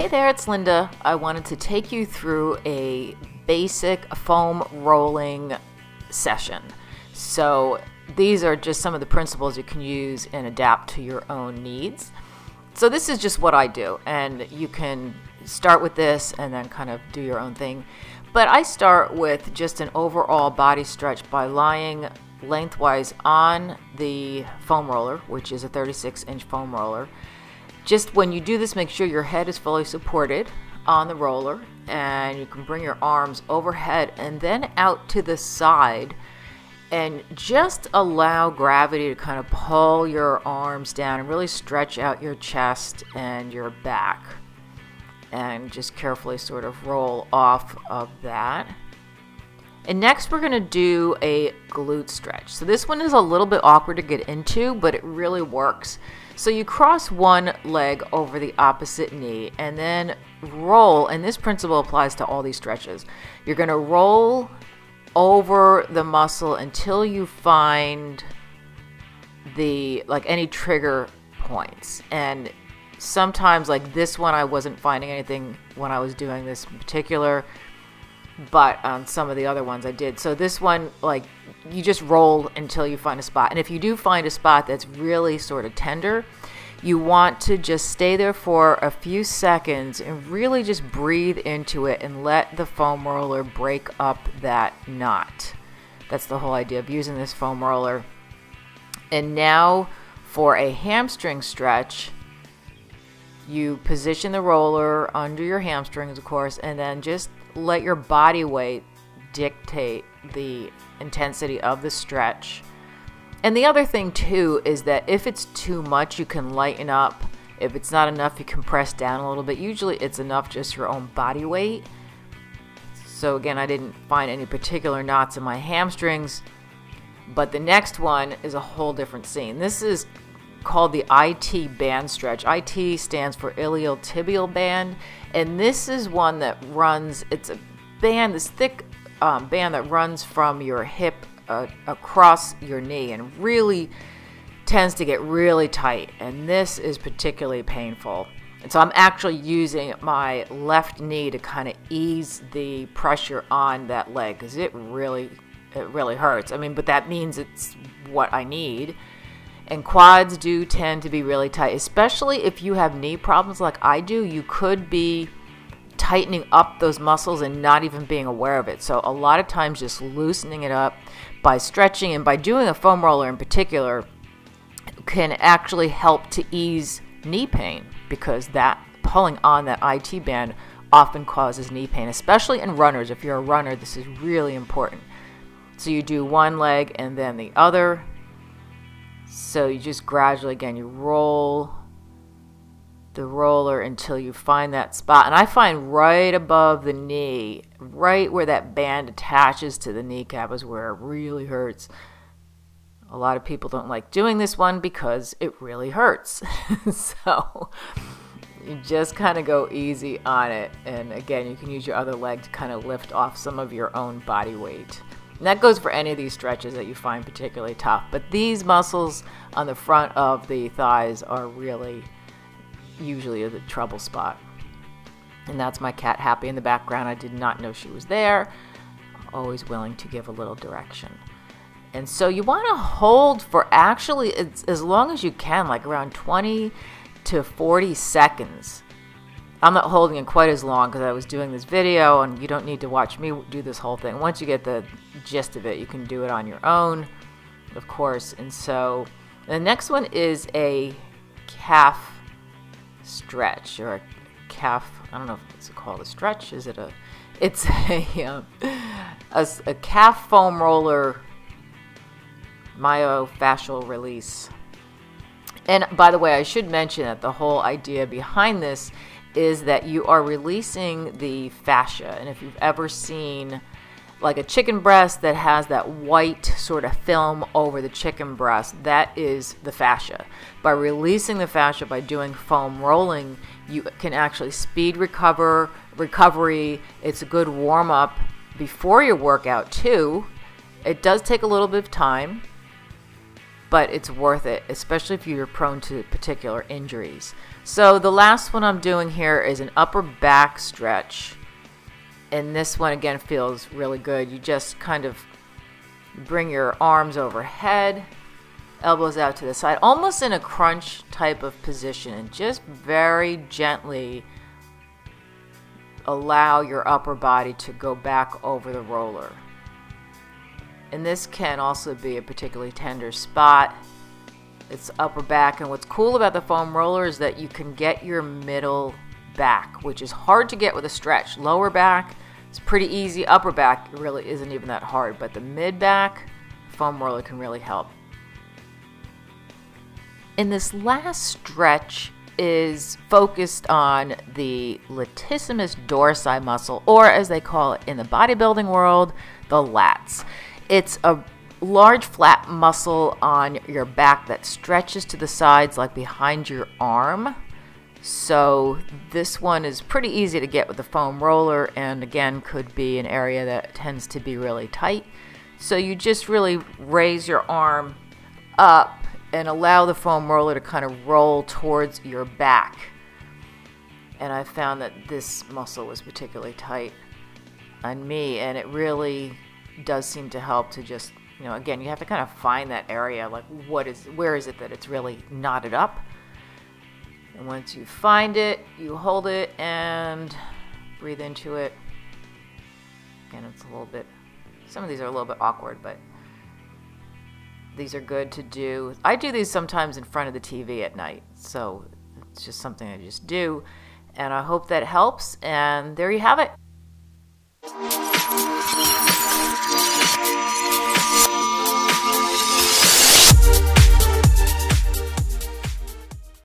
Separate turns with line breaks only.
Hey there, it's Linda. I wanted to take you through a basic foam rolling session. So these are just some of the principles you can use and adapt to your own needs. So this is just what I do, and you can start with this and then kind of do your own thing. But I start with just an overall body stretch by lying lengthwise on the foam roller, which is a 36-inch foam roller. Just when you do this, make sure your head is fully supported on the roller, and you can bring your arms overhead and then out to the side, and just allow gravity to kind of pull your arms down and really stretch out your chest and your back, and just carefully sort of roll off of that. And next we're going to do a glute stretch. So this one is a little bit awkward to get into, but it really works. So you cross one leg over the opposite knee and then roll, and this principle applies to all these stretches. You're going to roll over the muscle until you find any trigger points. And sometimes, like this one, I wasn't finding anything when I was doing this in particular, but on some of the other ones I did. So this one, like, you just roll until you find a spot. And if you do find a spot that's really sort of tender, you want to just stay there for a few seconds and really just breathe into it and let the foam roller break up that knot. That's the whole idea of using this foam roller. And now for a hamstring stretch, you position the roller under your hamstrings, of course, and then just let your body weight dictate the intensity of the stretch. And the other thing too is that if it's too much, you can lighten up. If it's not enough, you can press down a little bit. Usually it's enough just your own body weight. So again, I didn't find any particular knots in my hamstrings, but the next one is a whole different scene. This is called the IT band stretch. IT stands for iliotibial band, and this is one that runs, it's a band, this thick band that runs from your hip across your knee and really tends to get really tight, and this is particularly painful. And so I'm actually using my left knee to kind of ease the pressure on that leg, because it really hurts. I mean, but that means it's what I need. And quads do tend to be really tight, especially if you have knee problems like I do. You could be tightening up those muscles and not even being aware of it. So a lot of times just loosening it up by stretching and by doing a foam roller in particular can actually help to ease knee pain, because that pulling on that IT band often causes knee pain, especially in runners. If you're a runner, this is really important. So you do one leg and then the other. So you just gradually, again, you roll the roller until you find that spot. And I find right above the knee, right where that band attaches to the kneecap, is where it really hurts. A lot of people don't like doing this one because it really hurts. So you just kind of go easy on it. And again, you can use your other leg to kind of lift off some of your own body weight. And that goes for any of these stretches that you find particularly tough. But these muscles on the front of the thighs are really usually the trouble spot. And that's my cat Happy in the background. I did not know she was there. I'm always willing to give a little direction. And so you want to hold for actually as long as you can, like around 20 to 40 seconds. I'm not holding it quite as long because I was doing this video, and you don't need to watch me do this whole thing. Once you get the gist of it, you can do it on your own, of course. And so the next one is a calf stretch, or a calf, I don't know if it's called a stretch. Is it it's a calf foam roller myofascial release. And by the way, I should mention that the whole idea behind this is that you are releasing the fascia. And if you've ever seen like a chicken breast that has that white sort of film over the chicken breast, that is the fascia. By releasing the fascia by doing foam rolling, you can actually speed recovery. It's a good warm-up before your workout too. It does take a little bit of time, but it's worth it, especially if you're prone to particular injuries. So the last one I'm doing here is an upper back stretch. And this one again feels really good. You just kind of bring your arms overhead, elbows out to the side, almost in a crunch type of position, and just very gently allow your upper body to go back over the roller. And this can also be a particularly tender spot. It's upper back, and what's cool about the foam roller is that you can get your middle back, which is hard to get with a stretch. Lower back is pretty easy. Upper back really isn't even that hard, but the mid back foam roller can really help. And this last stretch is focused on the latissimus dorsi muscle, or as they call it in the bodybuilding world, the lats. It's a large flat muscle on your back that stretches to the sides like behind your arm. So this one is pretty easy to get with the foam roller, and again could be an area that tends to be really tight. So you just really raise your arm up and allow the foam roller to kind of roll towards your back. And I found that this muscle was particularly tight on me, and it really does seem to help to just, you know, again, you have to kind of find that area, like where is it that it's really knotted up. And once you find it, you hold it and breathe into it. Again, it's a little bit, some of these are a little bit awkward, but these are good to do. I do these sometimes in front of the TV at night, so it's just something I just do, and I hope that helps, and there you have it.